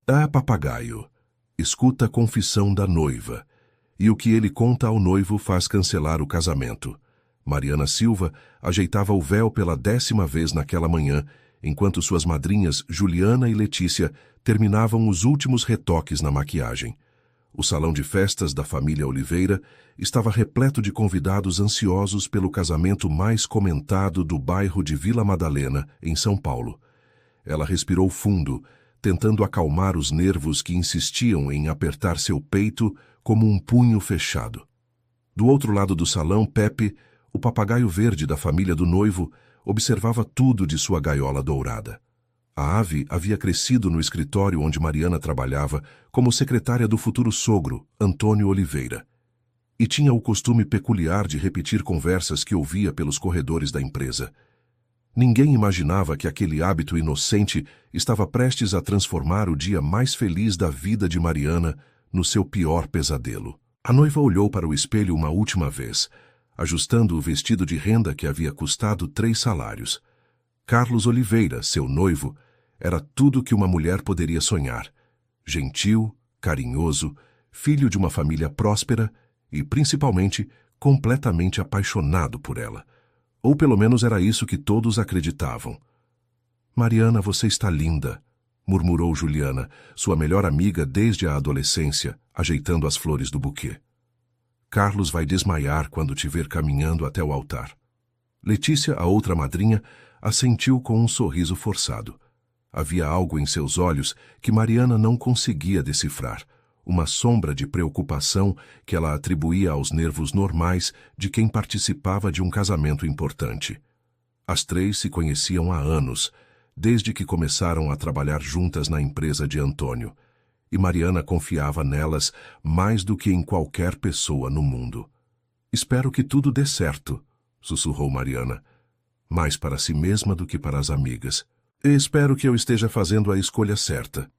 Ah, papagaio, escuta a confissão da noiva, e o que ele conta ao noivo faz cancelar o casamento. Mariana Silva ajeitava o véu pela 10ª vez naquela manhã, enquanto suas madrinhas Juliana e Letícia terminavam os últimos retoques na maquiagem. O salão de festas da família Oliveira estava repleto de convidados ansiosos pelo casamento mais comentado do bairro de Vila Madalena, em São Paulo. Ela respirou fundo, tentando acalmar os nervos que insistiam em apertar seu peito como um punho fechado. Do outro lado do salão, Pepe, o papagaio verde da família do noivo, observava tudo de sua gaiola dourada. A ave havia crescido no escritório onde Mariana trabalhava como secretária do futuro sogro, Antônio Oliveira. E tinha o costume peculiar de repetir conversas que ouvia pelos corredores da empresa. Ninguém imaginava que aquele hábito inocente estava prestes a transformar o dia mais feliz da vida de Mariana no seu pior pesadelo. A noiva olhou para o espelho uma última vez, ajustando o vestido de renda que havia custado 3 salários. Carlos Oliveira, seu noivo, era tudo que uma mulher poderia sonhar. Gentil, carinhoso, filho de uma família próspera e, principalmente, completamente apaixonado por ela. Ou pelo menos era isso que todos acreditavam. "Mariana, você está linda", murmurou Juliana, sua melhor amiga desde a adolescência, ajeitando as flores do buquê. "Carlos vai desmaiar quando te ver caminhando até o altar." Letícia, a outra madrinha, assentiu com um sorriso forçado. Havia algo em seus olhos que Mariana não conseguia decifrar, uma sombra de preocupação que ela atribuía aos nervos normais de quem participava de um casamento importante. As 3 se conheciam há anos, desde que começaram a trabalhar juntas na empresa de Antônio, e Mariana confiava nelas mais do que em qualquer pessoa no mundo. "Espero que tudo dê certo", sussurrou Mariana, mais para si mesma do que para as amigas. "E espero que eu esteja fazendo a escolha certa."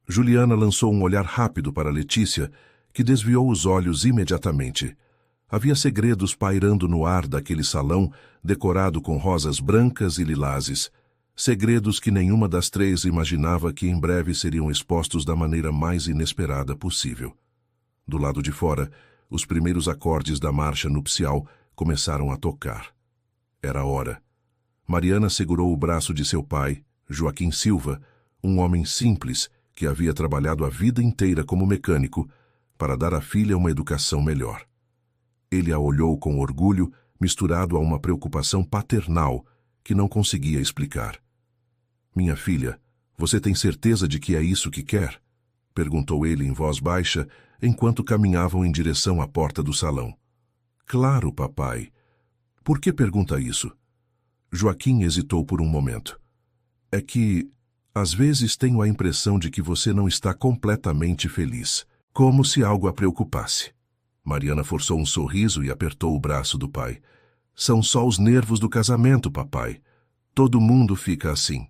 Juliana lançou um olhar rápido para Letícia, que desviou os olhos imediatamente. Havia segredos pairando no ar daquele salão decorado com rosas brancas e lilazes. Segredos que nenhuma das 3 imaginava que em breve seriam expostos da maneira mais inesperada possível. Do lado de fora, os primeiros acordes da marcha nupcial começaram a tocar. Era a hora. Mariana segurou o braço de seu pai, Joaquim Silva, um homem simples que havia trabalhado a vida inteira como mecânico para dar à filha uma educação melhor. Ele a olhou com orgulho, misturado a uma preocupação paternal que não conseguia explicar. "Minha filha, você tem certeza de que é isso que quer?" perguntou ele em voz baixa, enquanto caminhavam em direção à porta do salão. "Claro, papai. Por que pergunta isso?" Joaquim hesitou por um momento. "É que, às vezes tenho a impressão de que você não está completamente feliz, como se algo a preocupasse." Mariana forçou um sorriso e apertou o braço do pai. "São só os nervos do casamento, papai. Todo mundo fica assim."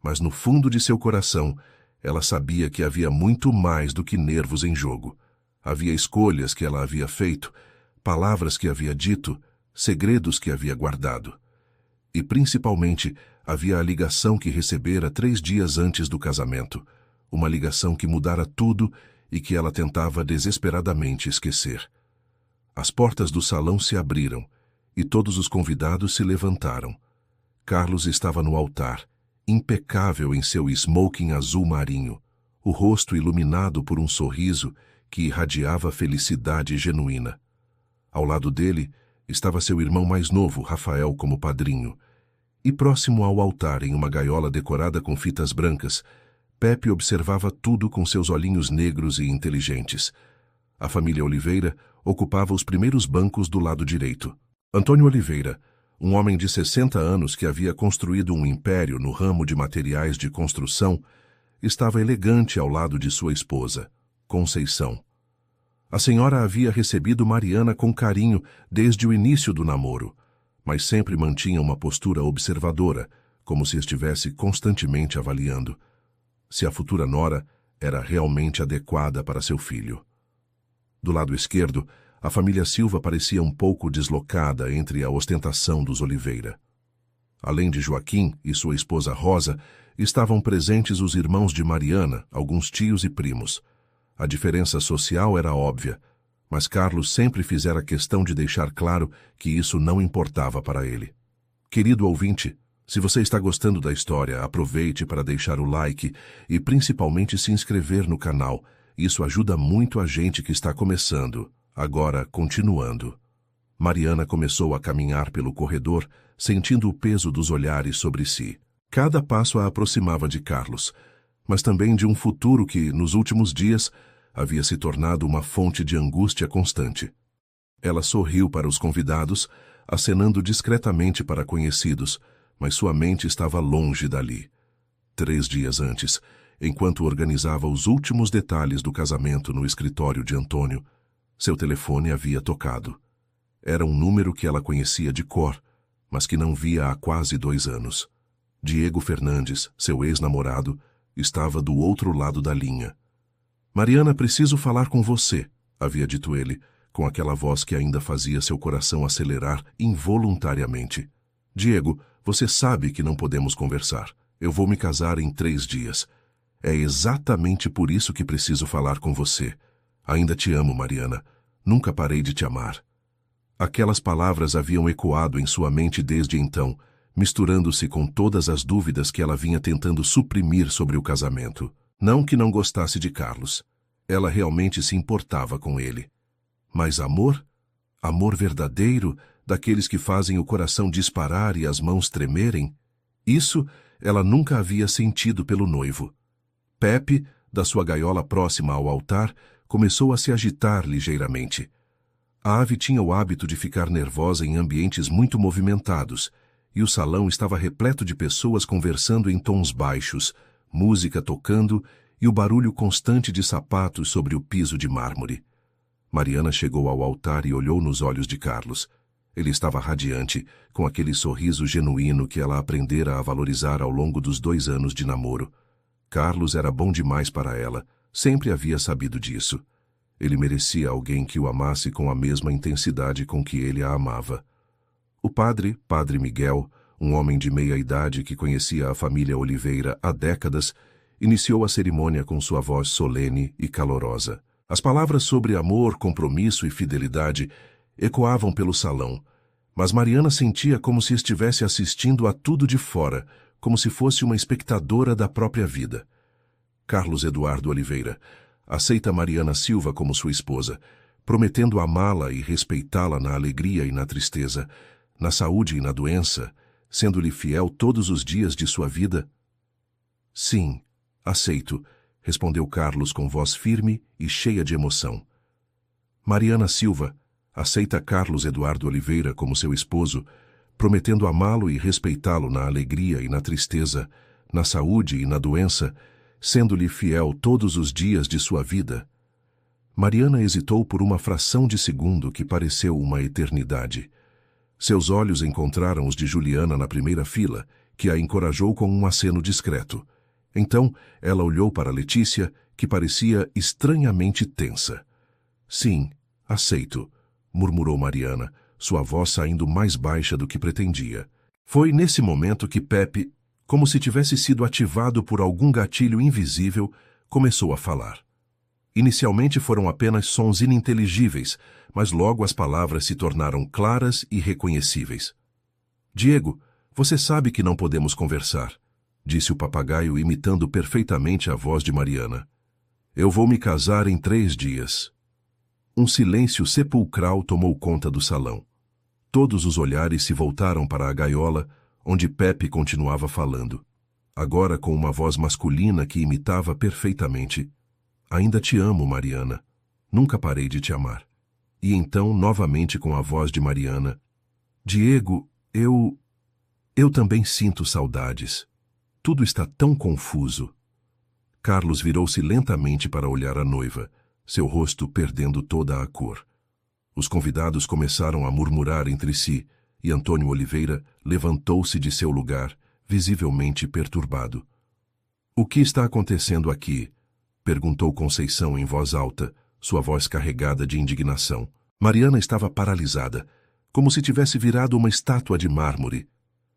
Mas no fundo de seu coração, ela sabia que havia muito mais do que nervos em jogo. Havia escolhas que ela havia feito, palavras que havia dito, segredos que havia guardado. E, principalmente, havia a ligação que recebera 3 dias antes do casamento, uma ligação que mudara tudo e que ela tentava desesperadamente esquecer. As portas do salão se abriram e todos os convidados se levantaram. Carlos estava no altar, impecável em seu smoking azul marinho, o rosto iluminado por um sorriso que irradiava felicidade genuína. Ao lado dele estava seu irmão mais novo, Rafael, como padrinho. E próximo ao altar, em uma gaiola decorada com fitas brancas, Pepe observava tudo com seus olhinhos negros e inteligentes. A família Oliveira ocupava os primeiros bancos do lado direito. Antônio Oliveira, um homem de 60 anos que havia construído um império no ramo de materiais de construção, estava elegante ao lado de sua esposa, Conceição. A senhora havia recebido Mariana com carinho desde o início do namoro, mas sempre mantinha uma postura observadora, como se estivesse constantemente avaliando se a futura nora era realmente adequada para seu filho. Do lado esquerdo, a família Silva parecia um pouco deslocada entre a ostentação dos Oliveira. Além de Joaquim e sua esposa Rosa, estavam presentes os irmãos de Mariana, alguns tios e primos. A diferença social era óbvia, mas Carlos sempre fizera questão de deixar claro que isso não importava para ele. Querido ouvinte, se você está gostando da história, aproveite para deixar o like e principalmente se inscrever no canal. Isso ajuda muito a gente que está começando. Agora, continuando. Mariana começou a caminhar pelo corredor, sentindo o peso dos olhares sobre si. Cada passo a aproximava de Carlos, mas também de um futuro que, nos últimos dias, havia se tornado uma fonte de angústia constante. Ela sorriu para os convidados, acenando discretamente para conhecidos, mas sua mente estava longe dali. 3 dias antes, enquanto organizava os últimos detalhes do casamento no escritório de Antônio, seu telefone havia tocado. Era um número que ela conhecia de cor, mas que não via há quase 2 anos. Diego Fernandes, seu ex-namorado, estava do outro lado da linha. Mariana, preciso falar com você, havia dito ele, com aquela voz que ainda fazia seu coração acelerar involuntariamente. Diego, você sabe que não podemos conversar. Eu vou me casar em 3 dias. É exatamente por isso que preciso falar com você. Ainda te amo, Mariana. Nunca parei de te amar. Aquelas palavras haviam ecoado em sua mente desde então, misturando-se com todas as dúvidas que ela vinha tentando suprimir sobre o casamento. Não que não gostasse de Carlos. Ela realmente se importava com ele. Mas amor? Amor verdadeiro, daqueles que fazem o coração disparar e as mãos tremerem? Isso ela nunca havia sentido pelo noivo. Pepe, da sua gaiola próxima ao altar, começou a se agitar ligeiramente. A ave tinha o hábito de ficar nervosa em ambientes muito movimentados, e o salão estava repleto de pessoas conversando em tons baixos, música tocando e o barulho constante de sapatos sobre o piso de mármore. Mariana chegou ao altar e olhou nos olhos de Carlos. Ele estava radiante, com aquele sorriso genuíno que ela aprendera a valorizar ao longo dos 2 anos de namoro. Carlos era bom demais para ela, sempre havia sabido disso. Ele merecia alguém que o amasse com a mesma intensidade com que ele a amava. O padre Miguel, um homem de meia idade que conhecia a família Oliveira há décadas, iniciou a cerimônia com sua voz solene e calorosa. As palavras sobre amor, compromisso e fidelidade ecoavam pelo salão, mas Mariana sentia como se estivesse assistindo a tudo de fora, como se fosse uma espectadora da própria vida. Carlos Eduardo Oliveira aceita Mariana Silva como sua esposa, prometendo amá-la e respeitá-la na alegria e na tristeza, na saúde e na doença, sendo-lhe fiel todos os dias de sua vida? Sim, aceito, respondeu Carlos com voz firme e cheia de emoção. Mariana Silva aceita Carlos Eduardo Oliveira como seu esposo, prometendo amá-lo e respeitá-lo na alegria e na tristeza, na saúde e na doença, sendo-lhe fiel todos os dias de sua vida. Mariana hesitou por uma fração de segundo que pareceu uma eternidade. Seus olhos encontraram os de Juliana na primeira fila, que a encorajou com um aceno discreto. Então, ela olhou para Letícia, que parecia estranhamente tensa. Sim, aceito, murmurou Mariana, sua voz saindo mais baixa do que pretendia. Foi nesse momento que Pepe, como se tivesse sido ativado por algum gatilho invisível, começou a falar. Inicialmente foram apenas sons ininteligíveis, mas logo as palavras se tornaram claras e reconhecíveis. Diego, você sabe que não podemos conversar, disse o papagaio imitando perfeitamente a voz de Mariana. Eu vou me casar em 3 dias. Um silêncio sepulcral tomou conta do salão. Todos os olhares se voltaram para a gaiola, onde Pepe continuava falando, agora com uma voz masculina que imitava perfeitamente. Ainda te amo, Mariana. Nunca parei de te amar. E então, novamente com a voz de Mariana. Diego, eu também sinto saudades. Tudo está tão confuso. Carlos virou-se lentamente para olhar a noiva, seu rosto perdendo toda a cor. Os convidados começaram a murmurar entre si, e Antônio Oliveira levantou-se de seu lugar, visivelmente perturbado. O que está acontecendo aqui? Perguntou Conceição em voz alta, sua voz carregada de indignação. Mariana estava paralisada, como se tivesse virado uma estátua de mármore.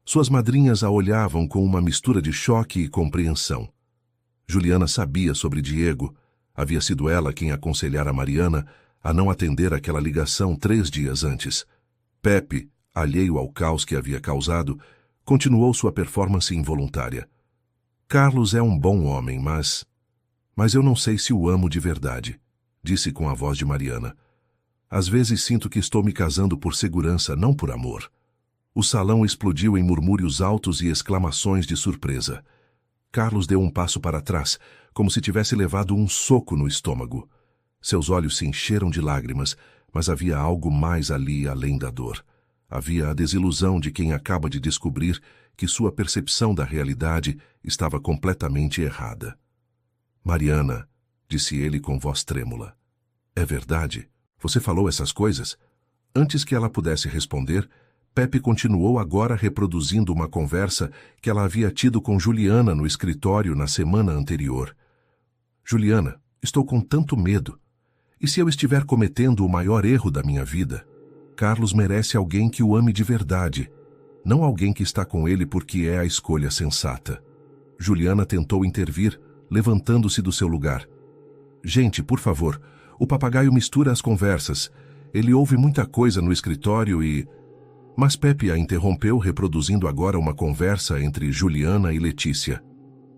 Suas madrinhas a olhavam com uma mistura de choque e compreensão. Juliana sabia sobre Diego. Havia sido ela quem aconselhara Mariana a não atender aquela ligação 3 dias antes. Pepe, alheio ao caos que havia causado, continuou sua performance involuntária. Carlos é um bom homem, mas eu não sei se o amo de verdade, disse com a voz de Mariana. Às vezes sinto que estou me casando por segurança, não por amor. O salão explodiu em murmúrios altos e exclamações de surpresa. Carlos deu um passo para trás, como se tivesse levado um soco no estômago. Seus olhos se encheram de lágrimas, mas havia algo mais ali além da dor. Havia a desilusão de quem acaba de descobrir que sua percepção da realidade estava completamente errada. Mariana, disse ele com voz trêmula. É verdade? Você falou essas coisas? Antes que ela pudesse responder, Pepe continuou agora reproduzindo uma conversa que ela havia tido com Juliana no escritório na semana anterior. Juliana, estou com tanto medo. E se eu estiver cometendo o maior erro da minha vida? Carlos merece alguém que o ame de verdade, não alguém que está com ele porque é a escolha sensata. Juliana tentou intervir, levantando-se do seu lugar. Gente, por favor, o papagaio mistura as conversas. Ele ouve muita coisa no escritório e... Mas Pepe a interrompeu, reproduzindo agora uma conversa entre Juliana e Letícia.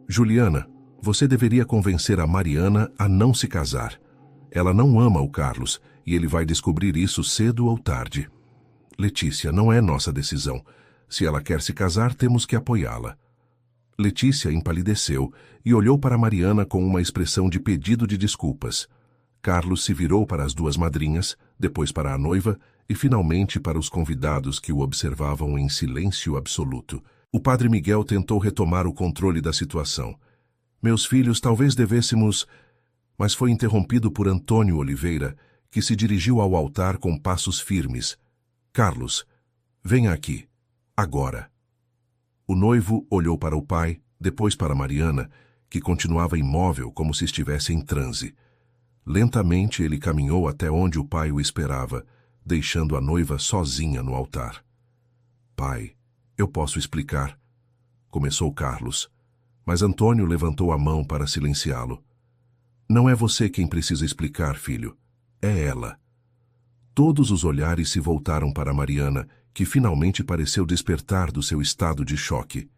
Juliana, você deveria convencer a Mariana a não se casar. Ela não ama o Carlos, e ele vai descobrir isso cedo ou tarde. Letícia, não é nossa decisão. Se ela quer se casar, temos que apoiá-la. Letícia empalideceu e olhou para Mariana com uma expressão de pedido de desculpas. Carlos se virou para as 2 madrinhas, depois para a noiva e finalmente para os convidados que o observavam em silêncio absoluto. O padre Miguel tentou retomar o controle da situação. Meus filhos, talvez devêssemos... Mas foi interrompido por Antônio Oliveira, que se dirigiu ao altar com passos firmes. Carlos, venha aqui. Agora. O noivo olhou para o pai, depois para Mariana, que continuava imóvel como se estivesse em transe. Lentamente ele caminhou até onde o pai o esperava, deixando a noiva sozinha no altar. Pai, eu posso explicar, começou Carlos, mas Antônio levantou a mão para silenciá-lo. Não é você quem precisa explicar, filho. É ela. Todos os olhares se voltaram para Mariana, que finalmente pareceu despertar do seu estado de choque.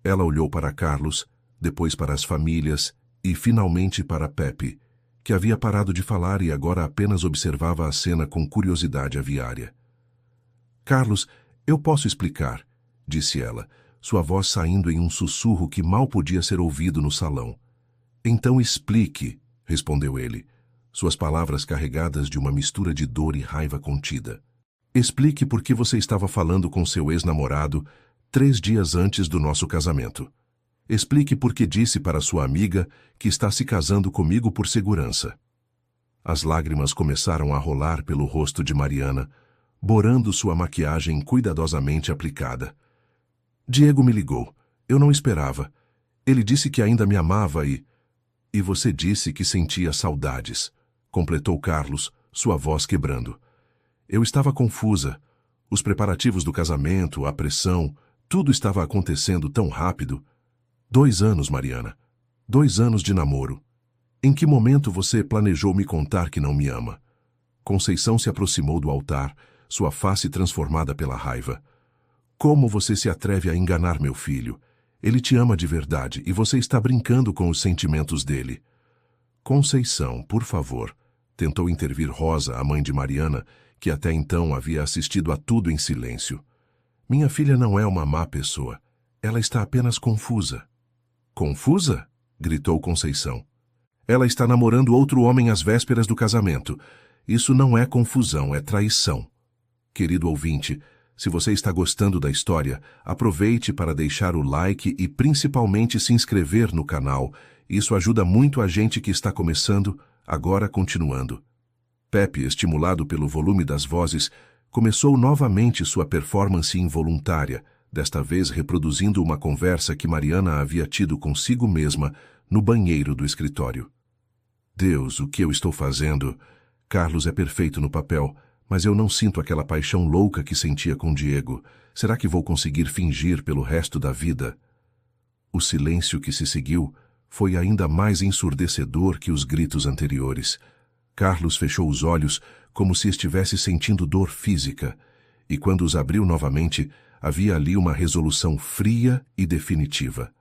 Ela olhou para Carlos, depois para as famílias e finalmente para Pepe, que havia parado de falar e agora apenas observava a cena com curiosidade aviária. Carlos, eu posso explicar, disse ela, sua voz saindo em um sussurro que mal podia ser ouvido no salão. Então explique, respondeu ele, suas palavras carregadas de uma mistura de dor e raiva contida. Explique por que você estava falando com seu ex-namorado 3 dias antes do nosso casamento. Explique por que disse para sua amiga que está se casando comigo por segurança. As lágrimas começaram a rolar pelo rosto de Mariana, borando sua maquiagem cuidadosamente aplicada. Diego me ligou. Eu não esperava. Ele disse que ainda me amava e você disse que sentia saudades, completou Carlos, sua voz quebrando. Eu estava confusa. Os preparativos do casamento, a pressão, tudo estava acontecendo tão rápido. 2 anos, Mariana. 2 anos de namoro. Em que momento você planejou me contar que não me ama? Conceição se aproximou do altar, sua face transformada pela raiva. Como você se atreve a enganar meu filho? Ele te ama de verdade e você está brincando com os sentimentos dele. Conceição, por favor, tentou intervir Rosa, a mãe de Mariana, que até então havia assistido a tudo em silêncio. Minha filha não é uma má pessoa. Ela está apenas confusa. Confusa? Gritou Conceição. Ela está namorando outro homem às vésperas do casamento. Isso não é confusão, é traição. Querido ouvinte, se você está gostando da história, aproveite para deixar o like e principalmente se inscrever no canal. Isso ajuda muito a gente que está começando, agora continuando. Pepe, estimulado pelo volume das vozes, começou novamente sua performance involuntária, desta vez reproduzindo uma conversa que Mariana havia tido consigo mesma no banheiro do escritório. Deus, o que eu estou fazendo? Carlos é perfeito no papel, Mas eu não sinto aquela paixão louca que sentia com Diego. Será que vou conseguir fingir pelo resto da vida? O silêncio que se seguiu foi ainda mais ensurdecedor que os gritos anteriores. Carlos fechou os olhos como se estivesse sentindo dor física, e quando os abriu novamente, havia ali uma resolução fria e definitiva.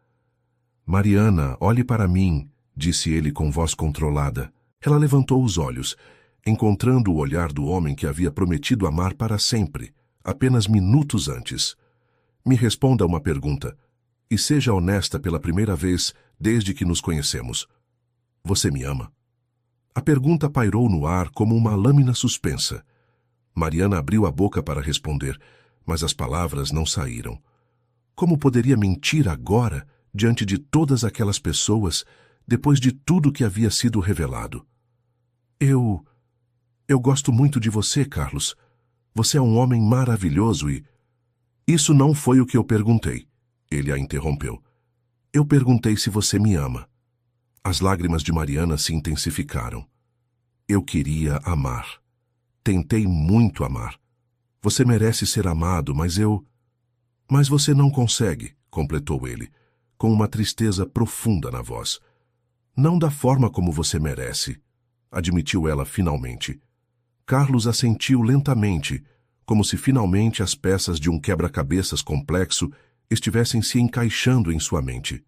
Mariana, olhe para mim, disse ele com voz controlada. Ela levantou os olhos, encontrando o olhar do homem que havia prometido amar para sempre, apenas minutos antes. Me responda uma pergunta, e seja honesta pela primeira vez desde que nos conhecemos. Você me ama? A pergunta pairou no ar como uma lâmina suspensa. Mariana abriu a boca para responder, mas as palavras não saíram. Como poderia mentir agora, diante de todas aquelas pessoas, depois de tudo que havia sido revelado? Eu gosto muito de você, Carlos. Você é um homem maravilhoso e... Isso não foi o que eu perguntei. Ele a interrompeu. Eu perguntei se você me ama. As lágrimas de Mariana se intensificaram. Eu queria amar. Tentei muito amar. Você merece ser amado, mas eu... Mas você não consegue, completou ele, com uma tristeza profunda na voz. Não da forma como você merece, admitiu ela finalmente. Carlos assentiu lentamente, como se finalmente as peças de um quebra-cabeças complexo estivessem se encaixando em sua mente.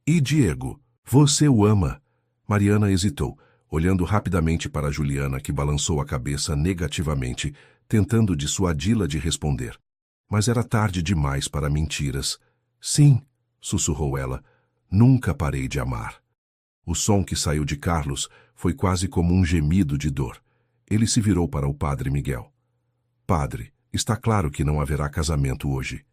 E Diego, você o ama? Mariana hesitou, olhando rapidamente para Juliana, que balançou a cabeça negativamente, tentando dissuadi-la de responder. Mas era tarde demais para mentiras. Sim, sussurrou ela, nunca parei de amar. O som que saiu de Carlos foi quase como um gemido de dor. Ele se virou para o padre Miguel. Padre, está claro que não haverá casamento hoje.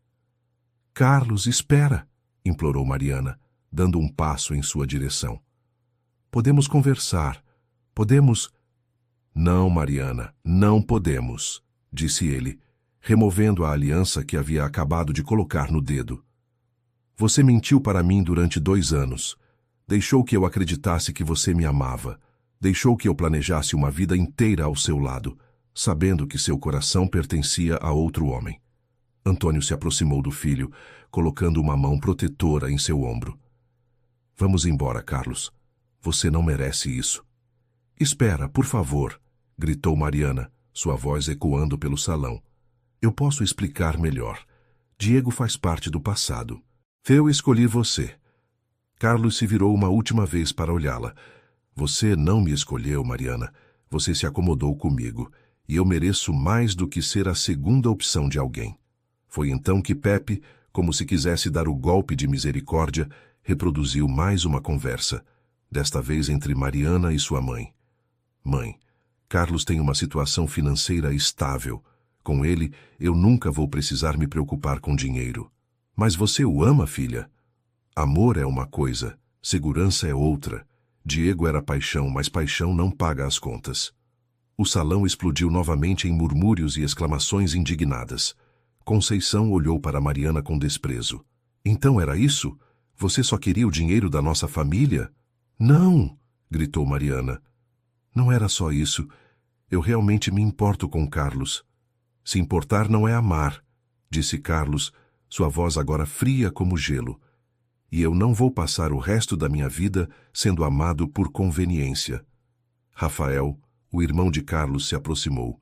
Carlos, espera, implorou Mariana, dando um passo em sua direção. Podemos conversar. Podemos... Não, Mariana, não podemos, disse ele, removendo a aliança que havia acabado de colocar no dedo. Você mentiu para mim durante 2 anos. Deixou que eu acreditasse que você me amava. Deixou que eu planejasse uma vida inteira ao seu lado, sabendo que seu coração pertencia a outro homem. Antônio se aproximou do filho, colocando uma mão protetora em seu ombro. Vamos embora, Carlos. Você não merece isso. Espera, por favor, gritou Mariana, sua voz ecoando pelo salão. Eu posso explicar melhor. Diego faz parte do passado. Eu escolhi você. Carlos se virou uma última vez para olhá-la. Você não me escolheu, Mariana. Você se acomodou comigo, e eu mereço mais do que ser a segunda opção de alguém. Foi então que Pepe, como se quisesse dar o golpe de misericórdia, reproduziu mais uma conversa, desta vez entre Mariana e sua mãe. Mãe, Carlos tem uma situação financeira estável. Com ele, eu nunca vou precisar me preocupar com dinheiro. Mas você o ama, filha? Amor é uma coisa, segurança é outra. Diego era paixão, mas paixão não paga as contas. O salão explodiu novamente em murmúrios e exclamações indignadas. Conceição olhou para Mariana com desprezo. Então era isso? Você só queria o dinheiro da nossa família? Não! Gritou Mariana. Não era só isso. Eu realmente me importo com Carlos. Se importar não é amar, disse Carlos, sua voz agora fria como gelo. E eu não vou passar o resto da minha vida sendo amado por conveniência. Rafael, o irmão de Carlos, se aproximou.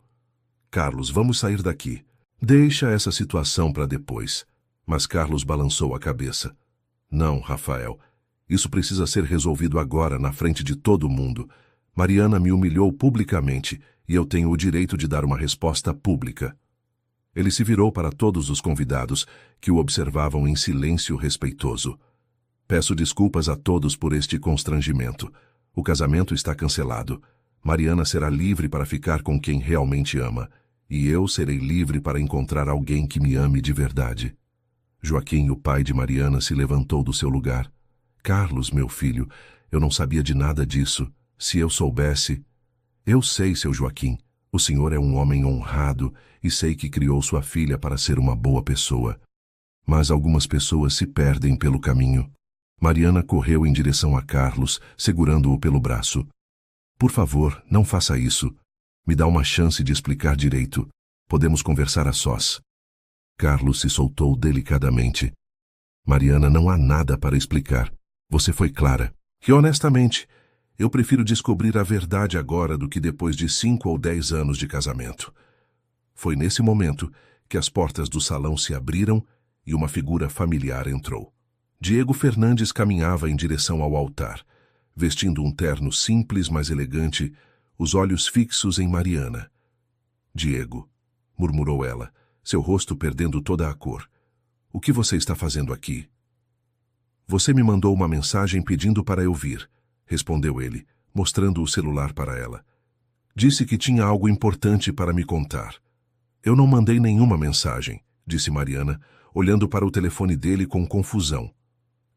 Carlos, vamos sair daqui. Deixa essa situação para depois. Mas Carlos balançou a cabeça. Não, Rafael. Isso precisa ser resolvido agora, na frente de todo mundo. Mariana me humilhou publicamente e eu tenho o direito de dar uma resposta pública. Ele se virou para todos os convidados, que o observavam em silêncio respeitoso. Peço desculpas a todos por este constrangimento. O casamento está cancelado. Mariana será livre para ficar com quem realmente ama, e eu serei livre para encontrar alguém que me ame de verdade. Joaquim, o pai de Mariana, se levantou do seu lugar. Carlos, meu filho, eu não sabia de nada disso. Se eu soubesse... Eu sei, seu Joaquim, o senhor é um homem honrado e sei que criou sua filha para ser uma boa pessoa. Mas algumas pessoas se perdem pelo caminho. Mariana correu em direção a Carlos, segurando-o pelo braço. Por favor, não faça isso. Me dá uma chance de explicar direito. Podemos conversar a sós. Carlos se soltou delicadamente. Mariana, não há nada para explicar. Você foi clara. E honestamente, eu prefiro descobrir a verdade agora do que depois de 5 ou 10 anos de casamento. Foi nesse momento que as portas do salão se abriram e uma figura familiar entrou. Diego Fernandes caminhava em direção ao altar, vestindo um terno simples, mas elegante, os olhos fixos em Mariana. Diego, murmurou ela, seu rosto perdendo toda a cor. O que você está fazendo aqui? Você me mandou uma mensagem pedindo para eu vir, respondeu ele, mostrando o celular para ela. Disse que tinha algo importante para me contar. Eu não mandei nenhuma mensagem, disse Mariana, olhando para o telefone dele com confusão.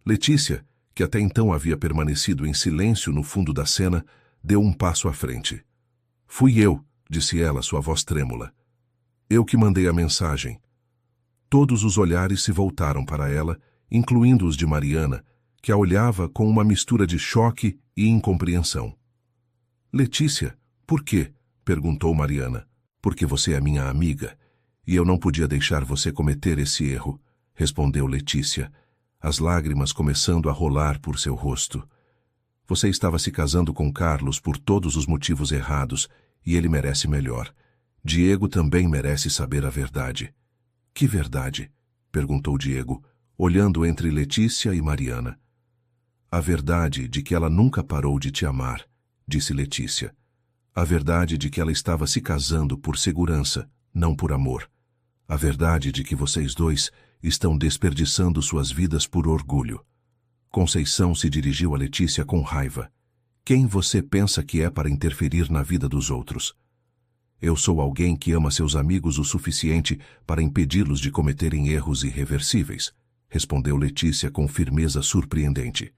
Letícia, que até então havia permanecido em silêncio no fundo da cena, deu um passo à frente. Fui eu, disse ela, sua voz trêmula. Eu que mandei a mensagem. Todos os olhares se voltaram para ela, incluindo os de Mariana, que a olhava com uma mistura de choque e incompreensão. Letícia, por quê? Perguntou Mariana. Porque você é minha amiga, e eu não podia deixar você cometer esse erro, respondeu Letícia, as lágrimas começando a rolar por seu rosto. Você estava se casando com Carlos por todos os motivos errados, e ele merece melhor. Diego também merece saber a verdade. Que verdade? Perguntou Diego, olhando entre Letícia e Mariana. A verdade de que ela nunca parou de te amar, disse Letícia. A verdade de que ela estava se casando por segurança, não por amor. A verdade de que vocês dois estão desperdiçando suas vidas por orgulho. Conceição se dirigiu a Letícia com raiva. Quem você pensa que é para interferir na vida dos outros? Eu sou alguém que ama seus amigos o suficiente para impedi-los de cometerem erros irreversíveis, respondeu Letícia com firmeza surpreendente.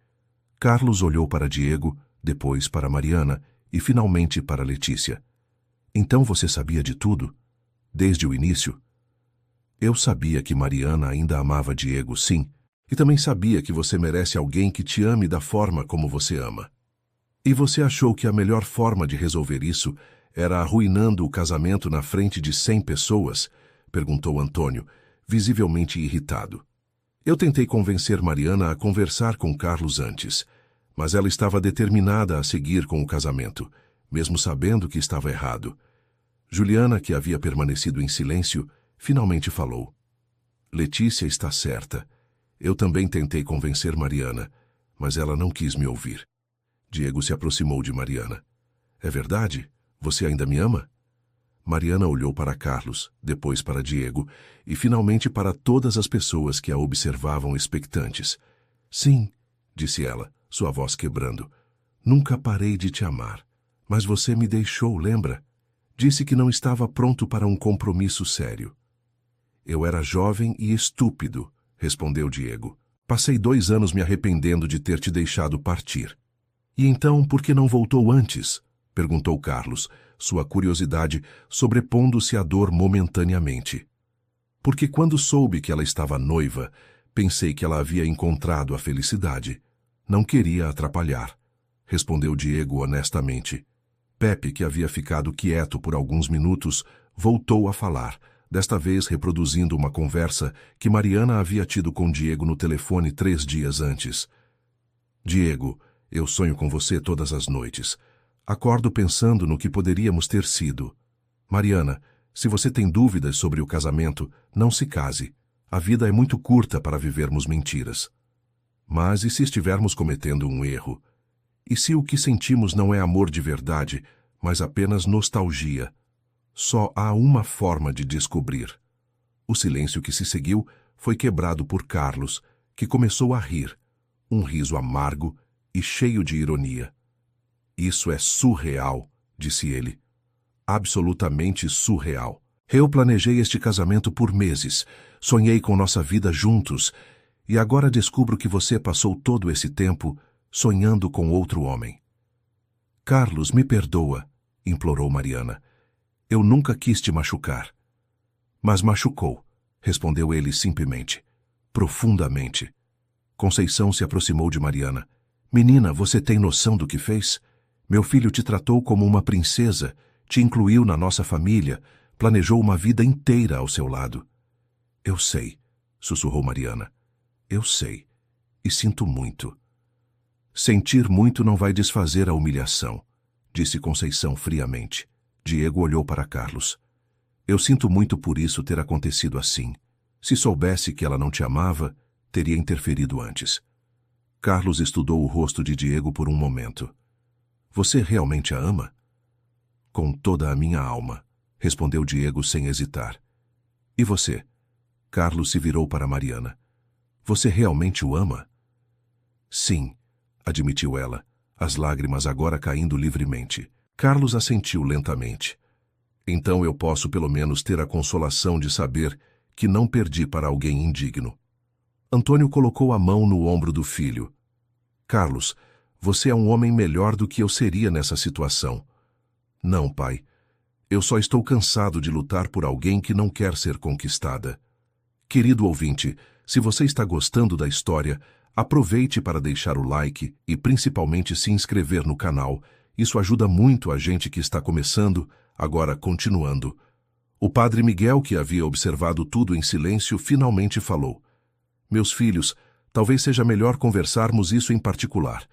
Carlos olhou para Diego, depois para Mariana e finalmente para Letícia. Então você sabia de tudo? Desde o início? Eu sabia que Mariana ainda amava Diego, sim, e também sabia que você merece alguém que te ame da forma como você ama. E você achou que a melhor forma de resolver isso era arruinando o casamento na frente de 100 pessoas? Perguntou Antônio, visivelmente irritado. Eu tentei convencer Mariana a conversar com Carlos antes, mas ela estava determinada a seguir com o casamento, mesmo sabendo que estava errado. Juliana, que havia permanecido em silêncio, finalmente falou. Letícia está certa. Eu também tentei convencer Mariana, mas ela não quis me ouvir. Diego se aproximou de Mariana. É verdade? Você ainda me ama? Mariana olhou para Carlos, depois para Diego e finalmente para todas as pessoas que a observavam expectantes. Sim, disse ela, sua voz quebrando. Nunca parei de te amar, mas você me deixou, lembra? Disse que não estava pronto para um compromisso sério. Eu era jovem e estúpido, respondeu Diego. Passei 2 anos me arrependendo de ter te deixado partir. E então, por que não voltou antes? Perguntou Carlos, sua curiosidade sobrepondo-se à dor momentaneamente. Porque quando soube que ela estava noiva, pensei que ela havia encontrado a felicidade. Não queria atrapalhar, respondeu Diego honestamente. Pepe, que havia ficado quieto por alguns minutos, voltou a falar, desta vez reproduzindo uma conversa que Mariana havia tido com Diego no telefone 3 dias antes. Diego, eu sonho com você todas as noites. Acordo pensando no que poderíamos ter sido. Mariana, se você tem dúvidas sobre o casamento, não se case. A vida é muito curta para vivermos mentiras. Mas e se estivermos cometendo um erro? E se o que sentimos não é amor de verdade, mas apenas nostalgia? Só há uma forma de descobrir. O silêncio que se seguiu foi quebrado por Carlos, que começou a rir, um riso amargo e cheio de ironia. Isso é surreal, disse ele. Absolutamente surreal. Eu planejei este casamento por meses, sonhei com nossa vida juntos, e agora descubro que você passou todo esse tempo sonhando com outro homem. Carlos, me perdoa, implorou Mariana. Eu nunca quis te machucar. Mas machucou, respondeu ele simplesmente, profundamente. Conceição se aproximou de Mariana. Menina, você tem noção do que fez? Meu filho te tratou como uma princesa, Te incluiu na nossa família, planejou uma vida inteira ao seu lado. Eu sei, sussurrou Mariana. Eu sei. E sinto muito. Sentir muito não vai desfazer a humilhação, disse Conceição friamente. Diego olhou para Carlos. Eu sinto muito por isso ter acontecido assim. Se soubesse que ela não te amava, teria interferido antes. Carlos estudou o rosto de Diego por um momento. Você realmente a ama? Com toda a minha alma, respondeu Diego sem hesitar. E você? Carlos se virou para Mariana. Você realmente o ama? Sim, admitiu ela, as lágrimas agora caindo livremente. Carlos assentiu lentamente. Então eu posso pelo menos ter a consolação de saber que não perdi para alguém indigno. Antônio colocou a mão no ombro do filho. Carlos, você é um homem melhor do que eu seria nessa situação. Não, pai. Eu só estou cansado de lutar por alguém que não quer ser conquistada. Querido ouvinte, se você está gostando da história, aproveite para deixar o like e principalmente se inscrever no canal. Isso ajuda muito a gente que está começando, agora continuando. O padre Miguel, que havia observado tudo em silêncio, finalmente falou. Meus filhos, talvez seja melhor conversarmos isso em particular.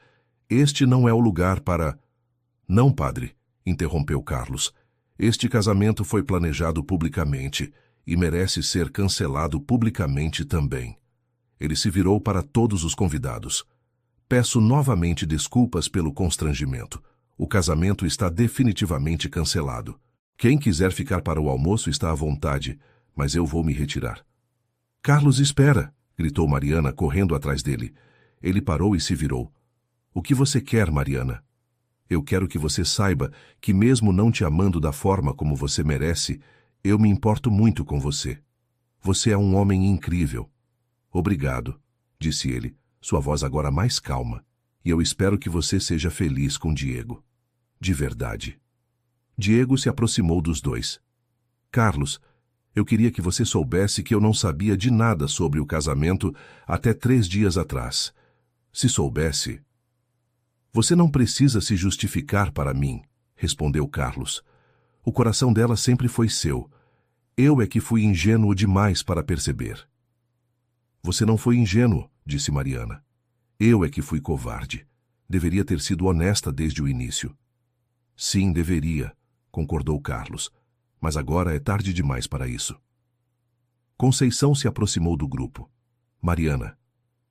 Este não é o lugar para... Não, padre, interrompeu Carlos. Este casamento foi planejado publicamente e merece ser cancelado publicamente também. Ele se virou para todos os convidados. Peço novamente desculpas pelo constrangimento. O casamento está definitivamente cancelado. Quem quiser ficar para o almoço está à vontade, mas eu vou me retirar. Carlos, espera! Gritou Mariana, correndo atrás dele. Ele parou e se virou. O que você quer, Mariana? Eu quero que você saiba que mesmo não te amando da forma como você merece, eu me importo muito com você. Você é um homem incrível. Obrigado, disse ele, sua voz agora mais calma. E eu espero que você seja feliz com Diego. De verdade. Diego se aproximou dos dois. Carlos, eu queria que você soubesse que eu não sabia de nada sobre o casamento até 3 dias atrás. Se soubesse... Você não precisa se justificar para mim, respondeu Carlos. O coração dela sempre foi seu. Eu é que fui ingênuo demais para perceber. Você não foi ingênuo, disse Mariana. Eu é que fui covarde. Deveria ter sido honesta desde o início. Sim, deveria, concordou Carlos. Mas agora é tarde demais para isso. Conceição se aproximou do grupo. Mariana,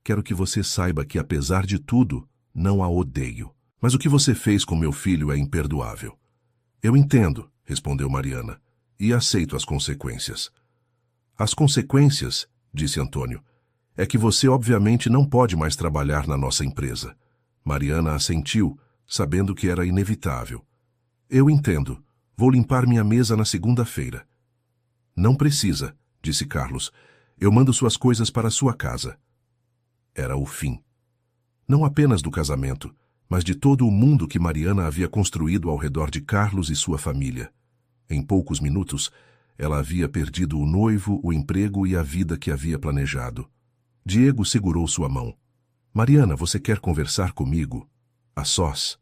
quero que você saiba que, apesar de tudo, não a odeio. Mas o que você fez com meu filho é imperdoável. Eu entendo, respondeu Mariana, e aceito as consequências. As consequências, disse Antônio, é que você obviamente não pode mais trabalhar na nossa empresa. Mariana assentiu, sabendo que era inevitável. Eu entendo. Vou limpar minha mesa na segunda-feira. Não precisa, disse Carlos. Eu mando suas coisas para sua casa. Era o fim. Não apenas do casamento, mas de todo o mundo que Mariana havia construído ao redor de Carlos e sua família. Em poucos minutos, ela havia perdido o noivo, o emprego e a vida que havia planejado. Diego segurou sua mão. Mariana, você quer conversar comigo? A sós.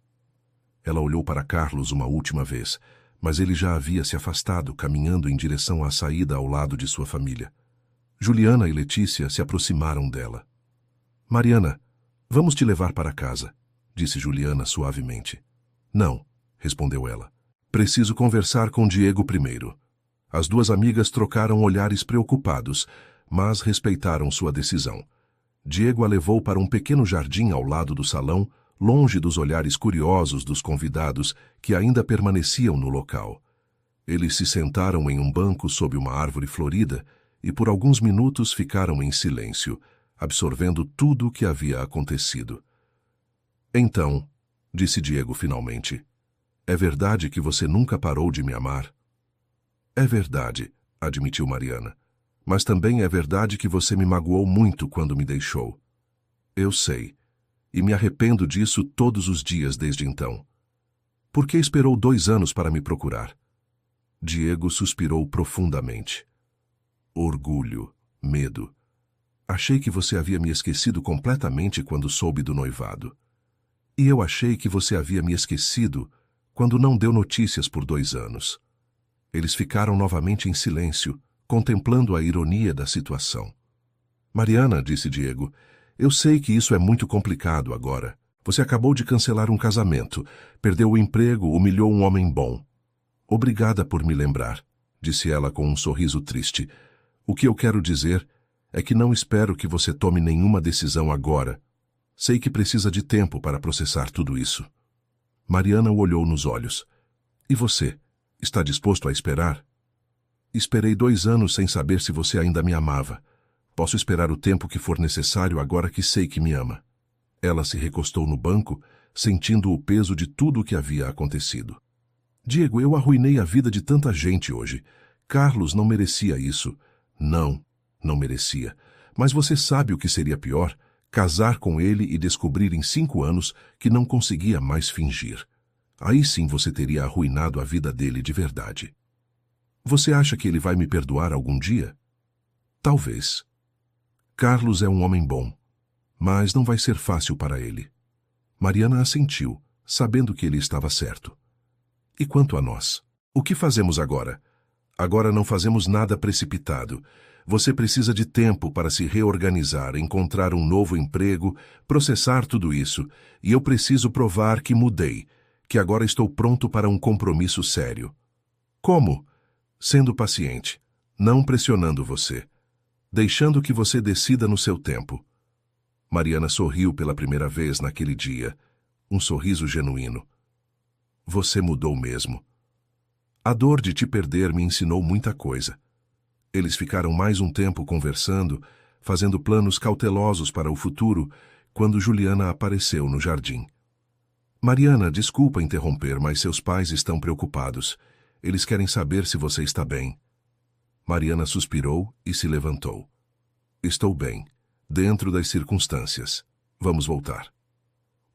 Ela olhou para Carlos uma última vez, mas ele já havia se afastado, caminhando em direção à saída ao lado de sua família. Juliana e Letícia se aproximaram dela. Mariana, vamos te levar para casa, disse Juliana suavemente. Não, respondeu ela. Preciso conversar com Diego primeiro. As duas amigas trocaram olhares preocupados, mas respeitaram sua decisão. Diego a levou para um pequeno jardim ao lado do salão, longe dos olhares curiosos dos convidados que ainda permaneciam no local. Eles se sentaram em um banco sob uma árvore florida e por alguns minutos ficaram em silêncio, absorvendo tudo o que havia acontecido. Então, disse Diego finalmente, é verdade que você nunca parou de me amar? É verdade, admitiu Mariana. Mas também é verdade que você me magoou muito quando me deixou. Eu sei, e me arrependo disso todos os dias desde então. Por que esperou 2 anos para me procurar? Diego suspirou profundamente. Orgulho, medo. Achei que você havia me esquecido completamente quando soube do noivado. E eu achei que você havia me esquecido quando não deu notícias por 2 anos. Eles ficaram novamente em silêncio, contemplando a ironia da situação. Mariana, disse Diego, eu sei que isso é muito complicado agora. Você acabou de cancelar um casamento, perdeu o emprego, humilhou um homem bom. Obrigada por me lembrar, disse ela com um sorriso triste. O que eu quero dizer é que não espero que você tome nenhuma decisão agora. Sei que precisa de tempo para processar tudo isso. Mariana o olhou nos olhos. E você? Está disposto a esperar? Esperei 2 anos sem saber se você ainda me amava. Posso esperar o tempo que for necessário agora que sei que me ama. Ela se recostou no banco, sentindo o peso de tudo o que havia acontecido. Diego, eu arruinei a vida de tanta gente hoje. Carlos não merecia isso. Não merecia. Mas você sabe o que seria pior? Casar com ele e descobrir em 5 anos que não conseguia mais fingir. Aí sim você teria arruinado a vida dele de verdade. Você acha que ele vai me perdoar algum dia? Talvez. Carlos é um homem bom, mas não vai ser fácil para ele. Mariana assentiu, sabendo que ele estava certo. E quanto a nós? O que fazemos agora? Agora não fazemos nada precipitado. Você precisa de tempo para se reorganizar, encontrar um novo emprego, processar tudo isso. E eu preciso provar que mudei, que agora estou pronto para um compromisso sério. Como? Sendo paciente, não pressionando você, deixando que você decida no seu tempo. Mariana sorriu pela primeira vez naquele dia, um sorriso genuíno. Você mudou mesmo. A dor de te perder me ensinou muita coisa. Eles ficaram mais um tempo conversando, fazendo planos cautelosos para o futuro, quando Juliana apareceu no jardim. Mariana, desculpa interromper, mas seus pais estão preocupados. Eles querem saber se você está bem. Mariana suspirou e se levantou. Estou bem, dentro das circunstâncias. Vamos voltar.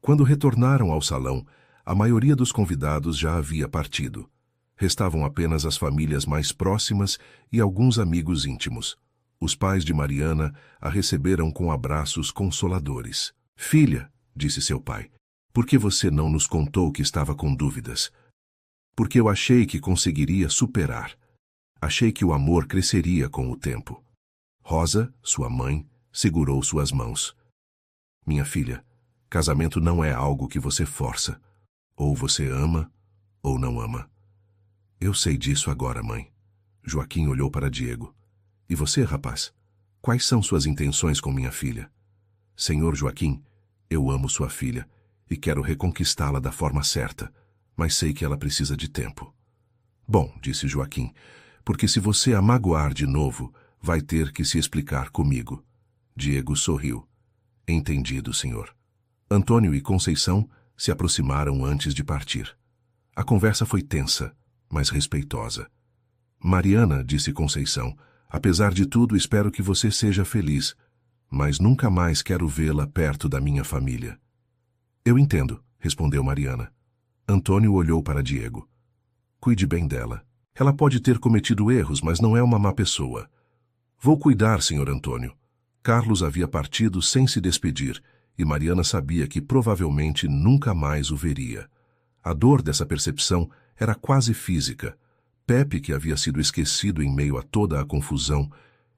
Quando retornaram ao salão, a maioria dos convidados já havia partido. Restavam apenas as famílias mais próximas e alguns amigos íntimos. Os pais de Mariana a receberam com abraços consoladores. Filha, disse seu pai, por que você não nos contou que estava com dúvidas? Porque eu achei que conseguiria superar. Achei que o amor cresceria com o tempo. Rosa, sua mãe, segurou suas mãos. Minha filha, casamento não é algo que você força. Ou você ama, ou não ama. Eu sei disso agora, mãe. Joaquim olhou para Diego. E você, rapaz? Quais são suas intenções com minha filha? Senhor Joaquim, eu amo sua filha e quero reconquistá-la da forma certa, mas sei que ela precisa de tempo. Bom, disse Joaquim, porque se você a magoar de novo, vai ter que se explicar comigo. Diego sorriu. Entendido, senhor. Antônio e Conceição se aproximaram antes de partir. A conversa foi tensa, mas respeitosa. Mariana, disse Conceição, apesar de tudo espero que você seja feliz, mas nunca mais quero vê-la perto da minha família. Eu entendo, respondeu Mariana. Antônio olhou para Diego. Cuide bem dela. Ela pode ter cometido erros, mas não é uma má pessoa. Vou cuidar, senhor Antônio. Carlos havia partido sem se despedir, e Mariana sabia que provavelmente nunca mais o veria. A dor dessa percepção era quase física. Pepe, que havia sido esquecido em meio a toda a confusão,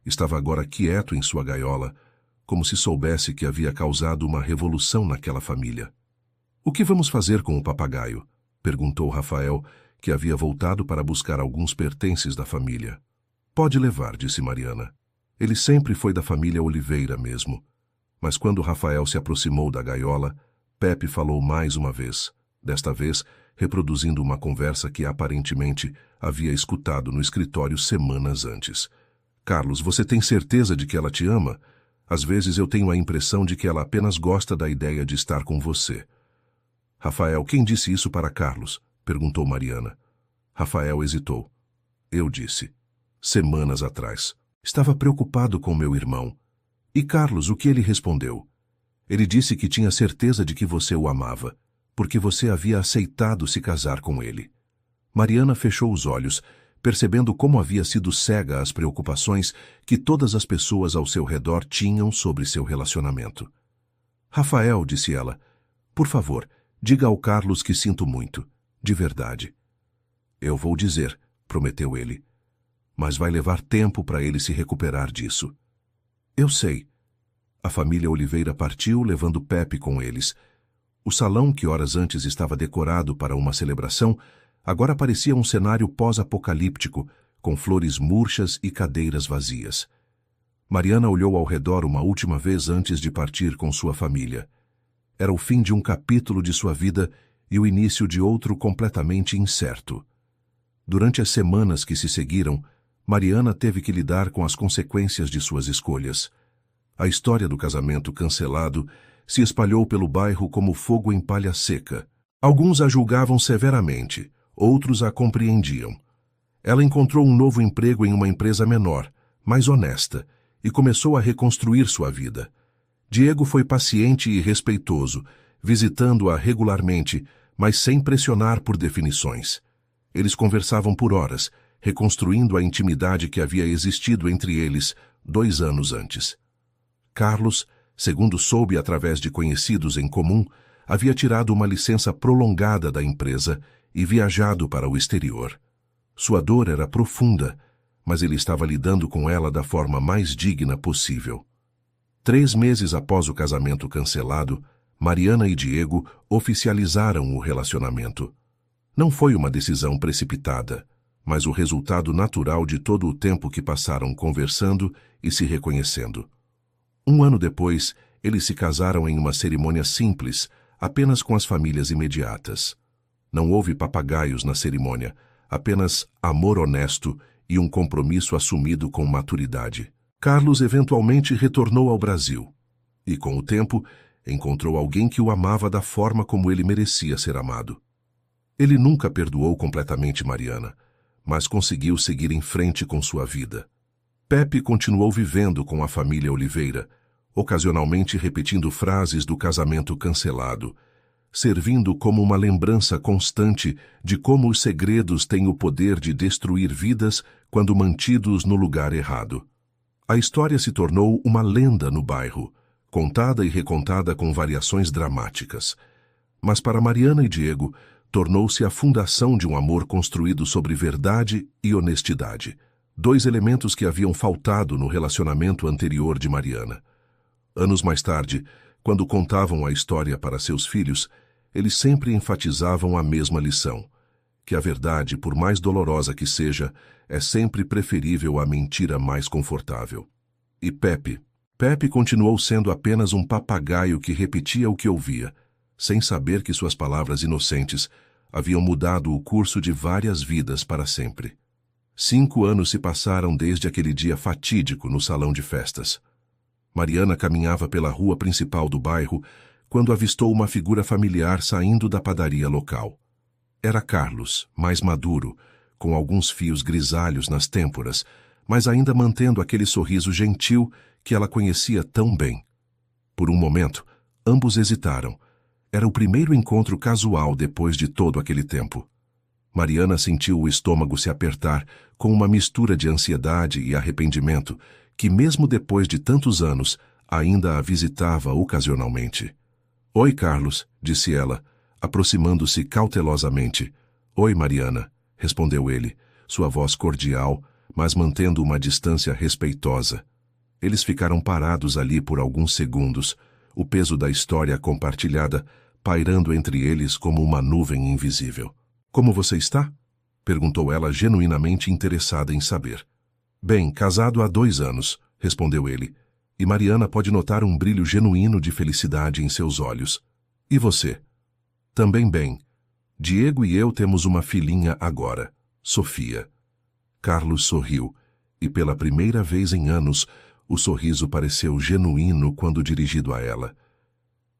estava agora quieto em sua gaiola, como se soubesse que havia causado uma revolução naquela família. O que vamos fazer com o papagaio? Perguntou Rafael, que havia voltado para buscar alguns pertences da família. Pode levar, disse Mariana. Ele sempre foi da família Oliveira mesmo. Mas quando Rafael se aproximou da gaiola, Pepe falou mais uma vez, desta vez reproduzindo uma conversa que aparentemente havia escutado no escritório semanas antes. Carlos, você tem certeza de que ela te ama? Às vezes eu tenho a impressão de que ela apenas gosta da ideia de estar com você. Rafael, quem disse isso para Carlos? Perguntou Mariana. Rafael hesitou. Eu disse. Semanas atrás. Estava preocupado com meu irmão. E Carlos, o que ele respondeu? Ele disse que tinha certeza de que você o amava, porque você havia aceitado se casar com ele. Mariana fechou os olhos, percebendo como havia sido cega às preocupações que todas as pessoas ao seu redor tinham sobre seu relacionamento. Rafael, disse ela, por favor, diga ao Carlos que sinto muito. de verdade. Eu vou dizer, prometeu ele. Mas vai levar tempo para ele se recuperar disso. Eu sei. A família Oliveira partiu, levando Pepe com eles. O salão, que horas antes estava decorado para uma celebração, agora parecia um cenário pós-apocalíptico, com flores murchas e cadeiras vazias. Mariana olhou ao redor uma última vez antes de partir com sua família. Era o fim de um capítulo de sua vida e o início de outro completamente incerto. Durante as semanas que se seguiram, Mariana teve que lidar com as consequências de suas escolhas. A história do casamento cancelado se espalhou pelo bairro como fogo em palha seca. Alguns a julgavam severamente, outros a compreendiam. Ela encontrou um novo emprego em uma empresa menor, mais honesta, e começou a reconstruir sua vida. Diego foi paciente e respeitoso, visitando-a regularmente, mas sem pressionar por definições. Eles conversavam por horas, reconstruindo a intimidade que havia existido entre eles 2 anos antes. Carlos, segundo soube através de conhecidos em comum, havia tirado uma licença prolongada da empresa e viajado para o exterior. Sua dor era profunda, mas ele estava lidando com ela da forma mais digna possível. 3 meses após o casamento cancelado, Mariana e Diego oficializaram o relacionamento. Não foi uma decisão precipitada, mas o resultado natural de todo o tempo que passaram conversando e se reconhecendo. 1 ano depois, eles se casaram em uma cerimônia simples, apenas com as famílias imediatas. Não houve papagaios na cerimônia, apenas amor honesto e um compromisso assumido com maturidade. Carlos eventualmente retornou ao Brasil e, com o tempo, encontrou alguém que o amava da forma como ele merecia ser amado. Ele nunca perdoou completamente Mariana, mas conseguiu seguir em frente com sua vida. Pepe continuou vivendo com a família Oliveira, ocasionalmente repetindo frases do casamento cancelado, servindo como uma lembrança constante de como os segredos têm o poder de destruir vidas quando mantidos no lugar errado. A história se tornou uma lenda no bairro, contada e recontada com variações dramáticas. Mas para Mariana e Diego, tornou-se a fundação de um amor construído sobre verdade e honestidade, 2 elementos que haviam faltado no relacionamento anterior de Mariana. Anos mais tarde, quando contavam a história para seus filhos, eles sempre enfatizavam a mesma lição, que a verdade, por mais dolorosa que seja, é sempre preferível à mentira mais confortável. E Pepe continuou sendo apenas um papagaio que repetia o que ouvia, sem saber que suas palavras inocentes haviam mudado o curso de várias vidas para sempre. 5 anos se passaram desde aquele dia fatídico no salão de festas. Mariana caminhava pela rua principal do bairro quando avistou uma figura familiar saindo da padaria local. Era Carlos, mais maduro, com alguns fios grisalhos nas têmporas, mas ainda mantendo aquele sorriso gentil que ela conhecia tão bem. Por um momento, ambos hesitaram. Era o primeiro encontro casual depois de todo aquele tempo. Mariana sentiu o estômago se apertar com uma mistura de ansiedade e arrependimento que, mesmo depois de tantos anos, ainda a visitava ocasionalmente. «Oi, Carlos», disse ela, aproximando-se cautelosamente. «Oi, Mariana», respondeu ele, sua voz cordial, mas mantendo uma distância respeitosa. Eles ficaram parados ali por alguns segundos, o peso da história compartilhada pairando entre eles como uma nuvem invisível. «Como você está?» perguntou ela, genuinamente interessada em saber. «Bem, casado há 2 anos», respondeu ele, e Mariana pode notar um brilho genuíno de felicidade em seus olhos. «E você?» «Também bem. Diego e eu temos uma filhinha agora, Sofia». Carlos sorriu, e pela primeira vez em anos, o sorriso pareceu genuíno quando dirigido a ela.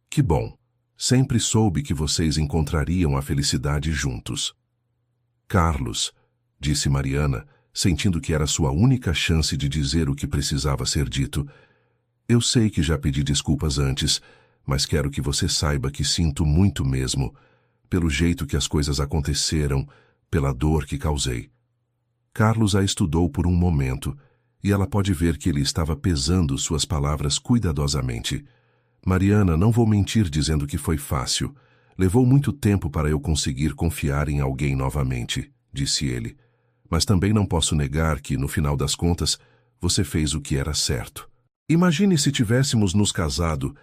«Que bom. Sempre soube que vocês encontrariam a felicidade juntos». «Carlos», disse Mariana, sentindo que era sua única chance de dizer o que precisava ser dito, «eu sei que já pedi desculpas antes, mas quero que você saiba que sinto muito mesmo, pelo jeito que as coisas aconteceram, pela dor que causei». Carlos a estudou por um momento, e ela pode ver que ele estava pesando suas palavras cuidadosamente. «Mariana, não vou mentir dizendo que foi fácil. Levou muito tempo para eu conseguir confiar em alguém novamente, disse ele. Mas também não posso negar que, no final das contas, você fez o que era certo. Imagine se tivéssemos nos casado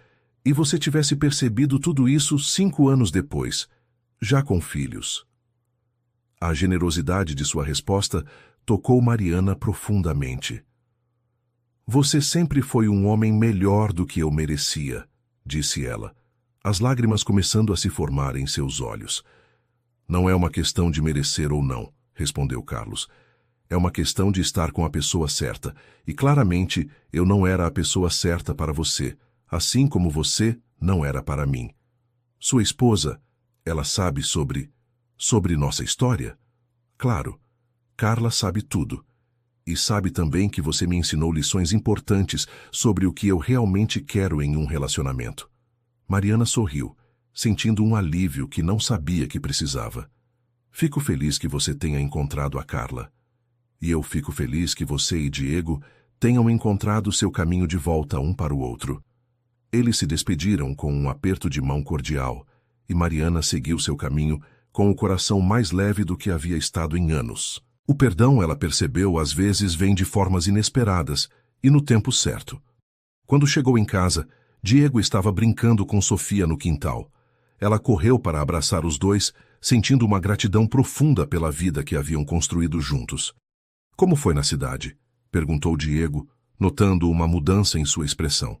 e você tivesse percebido tudo isso 5 anos depois, já com filhos. A generosidade de sua resposta tocou Mariana profundamente. Você sempre foi um homem melhor do que eu merecia, disse ela, as lágrimas começando a se formar em seus olhos. Não é uma questão de merecer ou não, respondeu Carlos. É uma questão de estar com a pessoa certa, e claramente eu não era a pessoa certa para você, assim como você não era para mim. Sua esposa, ela sabe sobre nossa história? Claro, Carla sabe tudo. E sabe também que você me ensinou lições importantes sobre o que eu realmente quero em um relacionamento. Mariana sorriu, sentindo um alívio que não sabia que precisava. Fico feliz que você tenha encontrado a Carla. E eu fico feliz que você e Diego tenham encontrado seu caminho de volta um para o outro. Eles se despediram com um aperto de mão cordial, e Mariana seguiu seu caminho com o coração mais leve do que havia estado em anos. O perdão, ela percebeu, às vezes vem de formas inesperadas e no tempo certo. Quando chegou em casa, Diego estava brincando com Sofia no quintal. Ela correu para abraçar os dois, sentindo uma gratidão profunda pela vida que haviam construído juntos. Como foi na cidade? Perguntou Diego, notando uma mudança em sua expressão.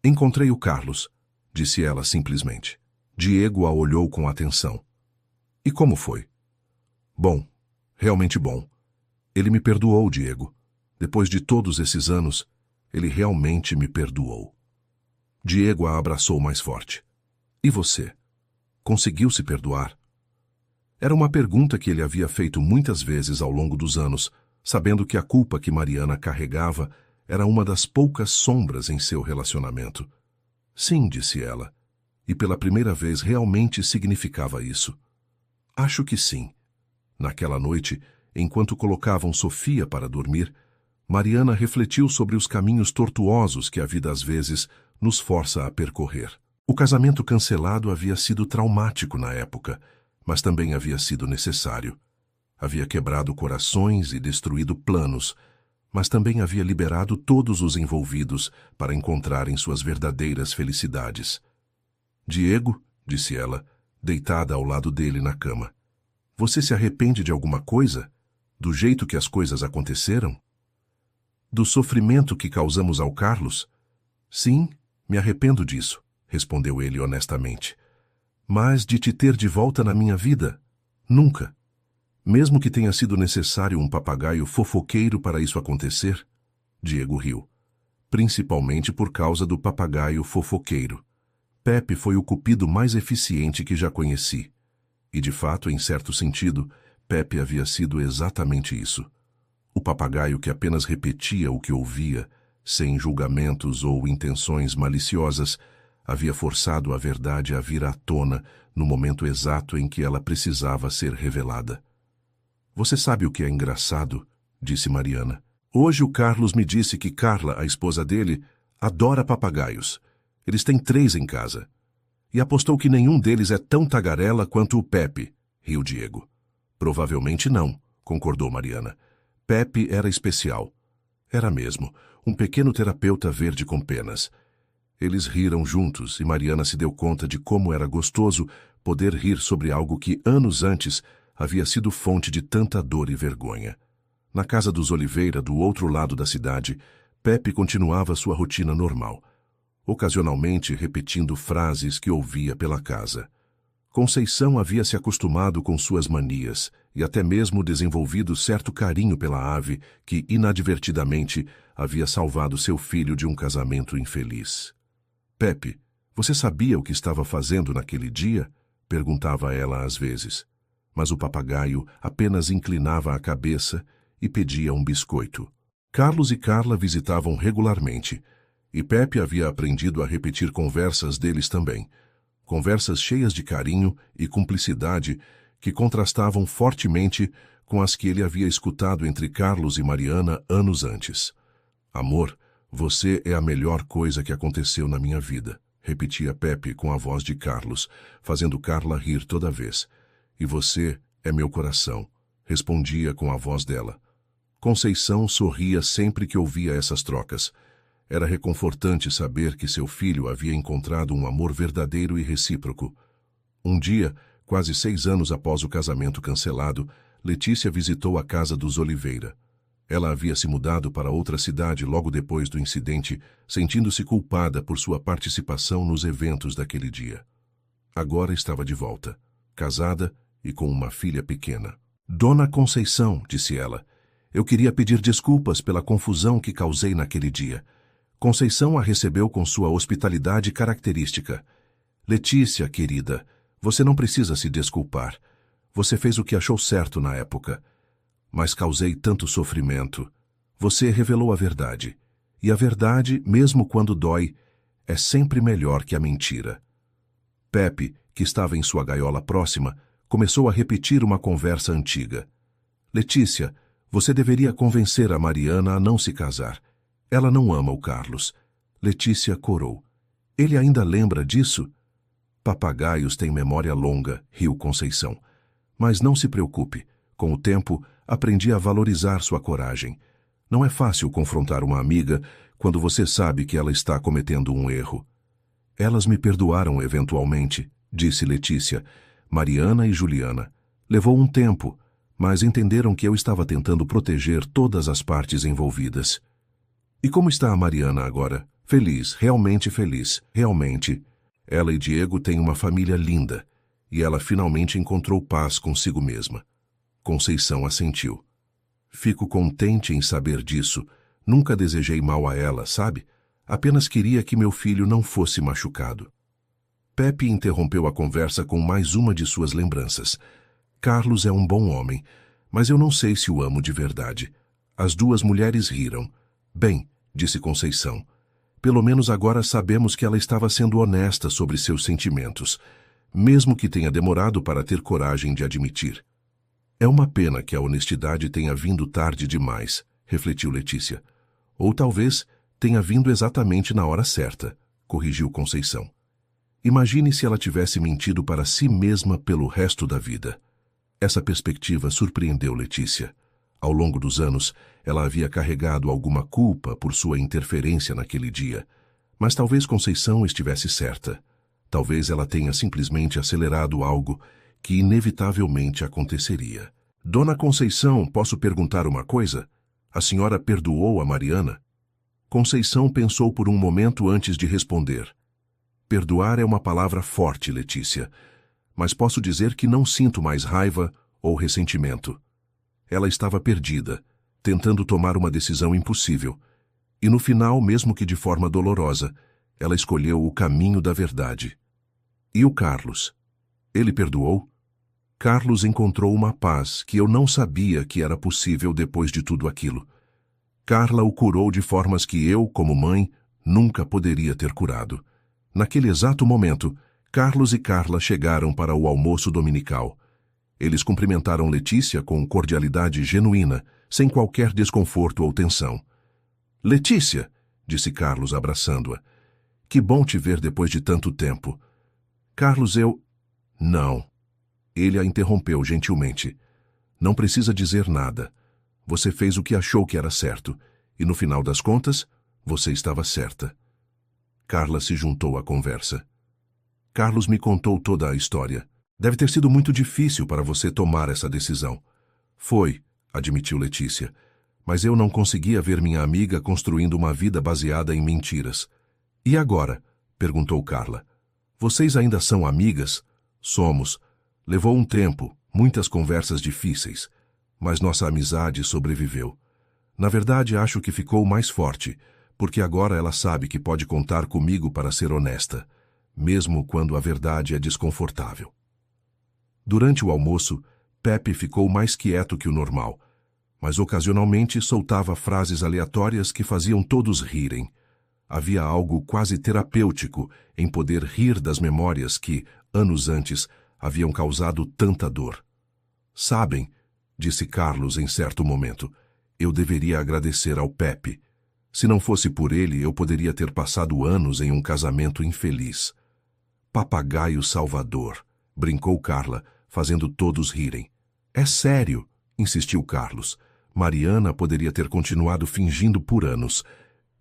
Encontrei o Carlos, disse ela simplesmente. Diego a olhou com atenção. E como foi? Bom, realmente bom. Ele me perdoou, Diego. Depois de todos esses anos, ele realmente me perdoou. Diego a abraçou mais forte. E você? Conseguiu se perdoar? Era uma pergunta que ele havia feito muitas vezes ao longo dos anos, sabendo que a culpa que Mariana carregava era uma das poucas sombras em seu relacionamento. Sim, disse ela, e pela primeira vez realmente significava isso. Acho que sim. Naquela noite, enquanto colocavam Sofia para dormir, Mariana refletiu sobre os caminhos tortuosos que a vida às vezes nos força a percorrer. O casamento cancelado havia sido traumático na época, mas também havia sido necessário. Havia quebrado corações e destruído planos, mas também havia liberado todos os envolvidos para encontrarem suas verdadeiras felicidades. Diego, disse ela, deitada ao lado dele na cama, você se arrepende de alguma coisa? Do jeito que as coisas aconteceram? Do sofrimento que causamos ao Carlos? Sim, me arrependo disso, respondeu ele honestamente. Mas de te ter de volta na minha vida? Nunca. Mesmo que tenha sido necessário um papagaio fofoqueiro para isso acontecer? Diego riu. Principalmente por causa do papagaio fofoqueiro. Pepe foi o cupido mais eficiente que já conheci. E, de fato, em certo sentido, Pepe havia sido exatamente isso. O papagaio que apenas repetia o que ouvia, sem julgamentos ou intenções maliciosas, havia forçado a verdade a vir à tona no momento exato em que ela precisava ser revelada. Você sabe o que é engraçado? Disse Mariana. Hoje o Carlos me disse que Carla, a esposa dele, adora papagaios. Eles têm 3 em casa. E apostou que nenhum deles é tão tagarela quanto o Pepe, riu Diego. Provavelmente não, concordou Mariana. Pepe era especial. Era mesmo, um pequeno terapeuta verde com penas. Eles riram juntos e Mariana se deu conta de como era gostoso poder rir sobre algo que, anos antes, havia sido fonte de tanta dor e vergonha. Na casa dos Oliveira, do outro lado da cidade, Pepe continuava sua rotina normal, ocasionalmente repetindo frases que ouvia pela casa. Conceição havia se acostumado com suas manias e até mesmo desenvolvido certo carinho pela ave que, inadvertidamente, havia salvado seu filho de um casamento infeliz. Pepe, você sabia o que estava fazendo naquele dia? Perguntava ela às vezes. Mas o papagaio apenas inclinava a cabeça e pedia um biscoito. Carlos e Carla visitavam regularmente, e Pepe havia aprendido a repetir conversas deles também. Conversas cheias de carinho e cumplicidade que contrastavam fortemente com as que ele havia escutado entre Carlos e Mariana anos antes. Amor, você é a melhor coisa que aconteceu na minha vida, repetia Pepe com a voz de Carlos, fazendo Carla rir toda vez. E você é meu coração, respondia com a voz dela. Conceição sorria sempre que ouvia essas trocas. Era reconfortante saber que seu filho havia encontrado um amor verdadeiro e recíproco. Um dia, quase 6 anos após o casamento cancelado, Letícia visitou a casa dos Oliveira. Ela havia se mudado para outra cidade logo depois do incidente, sentindo-se culpada por sua participação nos eventos daquele dia. Agora estava de volta, casada e com uma filha pequena. Dona Conceição, disse ela, eu queria pedir desculpas pela confusão que causei naquele dia. Conceição a recebeu com sua hospitalidade característica. Letícia, querida, você não precisa se desculpar. Você fez o que achou certo na época. Mas causei tanto sofrimento. Você revelou a verdade. E a verdade, mesmo quando dói, é sempre melhor que a mentira. Pepe, que estava em sua gaiola próxima, começou a repetir uma conversa antiga. Letícia, você deveria convencer a Mariana a não se casar. Ela não ama o Carlos. Letícia corou. Ele ainda lembra disso? Papagaios têm memória longa, riu Conceição. Mas não se preocupe. Com o tempo, aprendi a valorizar sua coragem. Não é fácil confrontar uma amiga quando você sabe que ela está cometendo um erro. Elas me perdoaram eventualmente, disse Letícia. Mariana e Juliana. Levou um tempo, mas entenderam que eu estava tentando proteger todas as partes envolvidas. E como está a Mariana agora? Feliz, realmente feliz, realmente. Ela e Diego têm uma família linda, e ela finalmente encontrou paz consigo mesma. Conceição assentiu. Fico contente em saber disso. Nunca desejei mal a ela, sabe? Apenas queria que meu filho não fosse machucado. Pepe interrompeu a conversa com mais uma de suas lembranças. Carlos é um bom homem, mas eu não sei se o amo de verdade. As duas mulheres riram. Bem, disse Conceição, pelo menos agora sabemos que ela estava sendo honesta sobre seus sentimentos, mesmo que tenha demorado para ter coragem de admitir. É uma pena que a honestidade tenha vindo tarde demais, refletiu Letícia. Ou talvez tenha vindo exatamente na hora certa, corrigiu Conceição. Imagine se ela tivesse mentido para si mesma pelo resto da vida. Essa perspectiva surpreendeu Letícia. Ao longo dos anos, ela havia carregado alguma culpa por sua interferência naquele dia. Mas talvez Conceição estivesse certa. Talvez ela tenha simplesmente acelerado algo que inevitavelmente aconteceria. Dona Conceição, posso perguntar uma coisa? A senhora perdoou a Mariana? Conceição pensou por um momento antes de responder. Perdoar é uma palavra forte, Letícia, mas posso dizer que não sinto mais raiva ou ressentimento. Ela estava perdida, tentando tomar uma decisão impossível. E no final, mesmo que de forma dolorosa, ela escolheu o caminho da verdade. E o Carlos? Ele perdoou? Carlos encontrou uma paz que eu não sabia que era possível depois de tudo aquilo. Carla o curou de formas que eu, como mãe, nunca poderia ter curado. Naquele exato momento, Carlos e Carla chegaram para o almoço dominical. Eles cumprimentaram Letícia com cordialidade genuína, sem qualquer desconforto ou tensão. Letícia, disse Carlos abraçando-a. Que bom te ver depois de tanto tempo. Carlos, eu... Não. Ele a interrompeu gentilmente. Não precisa dizer nada. Você fez o que achou que era certo, e no final das contas, você estava certa. Carla se juntou à conversa. Carlos me contou toda a história. Deve ter sido muito difícil para você tomar essa decisão. Foi, admitiu Letícia, mas eu não conseguia ver minha amiga construindo uma vida baseada em mentiras. E agora? Perguntou Carla. Vocês ainda são amigas? Somos. Levou um tempo, muitas conversas difíceis, mas nossa amizade sobreviveu. Na verdade, acho que ficou mais forte, porque agora ela sabe que pode contar comigo para ser honesta, mesmo quando a verdade é desconfortável. Durante o almoço, Pepe ficou mais quieto que o normal, mas ocasionalmente soltava frases aleatórias que faziam todos rirem. Havia algo quase terapêutico em poder rir das memórias que, anos antes, haviam causado tanta dor. Sabem, disse Carlos em certo momento, eu deveria agradecer ao Pepe. Se não fosse por ele, eu poderia ter passado anos em um casamento infeliz. Papagaio Salvador, brincou Carla, fazendo todos rirem. É sério, insistiu Carlos. Mariana poderia ter continuado fingindo por anos.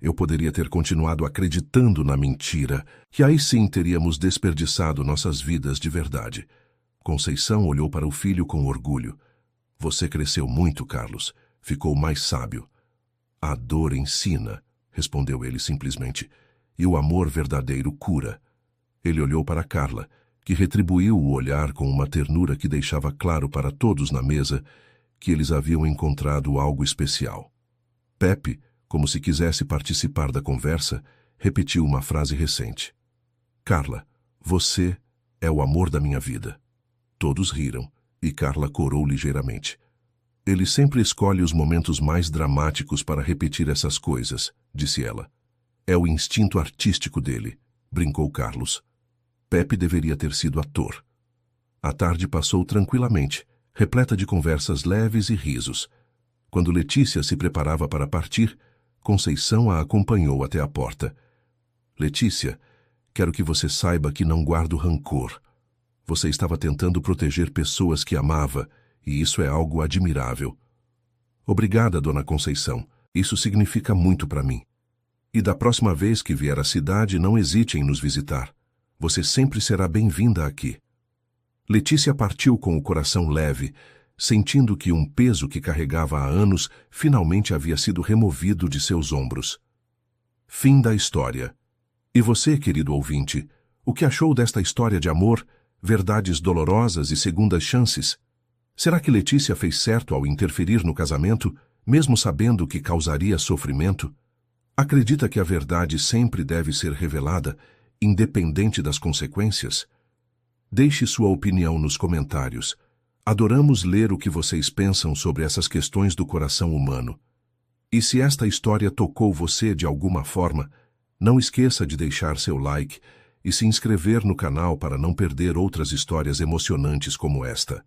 Eu poderia ter continuado acreditando na mentira, e aí sim teríamos desperdiçado nossas vidas de verdade. Conceição olhou para o filho com orgulho. Você cresceu muito, Carlos. Ficou mais sábio. A dor ensina, respondeu ele simplesmente, e o amor verdadeiro cura. Ele olhou para Carla, que retribuiu o olhar com uma ternura que deixava claro para todos na mesa que eles haviam encontrado algo especial. Pepe, como se quisesse participar da conversa, repetiu uma frase recente. Carla, você é o amor da minha vida. Todos riram, e Carla corou ligeiramente. Ele sempre escolhe os momentos mais dramáticos para repetir essas coisas, disse ela. É o instinto artístico dele, brincou Carlos. Pepe deveria ter sido ator. A tarde passou tranquilamente, repleta de conversas leves e risos. Quando Letícia se preparava para partir, Conceição a acompanhou até a porta. Letícia, quero que você saiba que não guardo rancor. Você estava tentando proteger pessoas que amava, e isso é algo admirável. Obrigada, dona Conceição. Isso significa muito para mim. E da próxima vez que vier à cidade, não hesite em nos visitar. Você sempre será bem-vinda aqui. Letícia partiu com o coração leve, sentindo que um peso que carregava há anos finalmente havia sido removido de seus ombros. Fim da história. E você, querido ouvinte, o que achou desta história de amor, verdades dolorosas e segundas chances? Será que Letícia fez certo ao interferir no casamento, mesmo sabendo que causaria sofrimento? Acredita que a verdade sempre deve ser revelada, independente das consequências? Deixe sua opinião nos comentários. Adoramos ler o que vocês pensam sobre essas questões do coração humano. E se esta história tocou você de alguma forma, não esqueça de deixar seu like e se inscrever no canal para não perder outras histórias emocionantes como esta.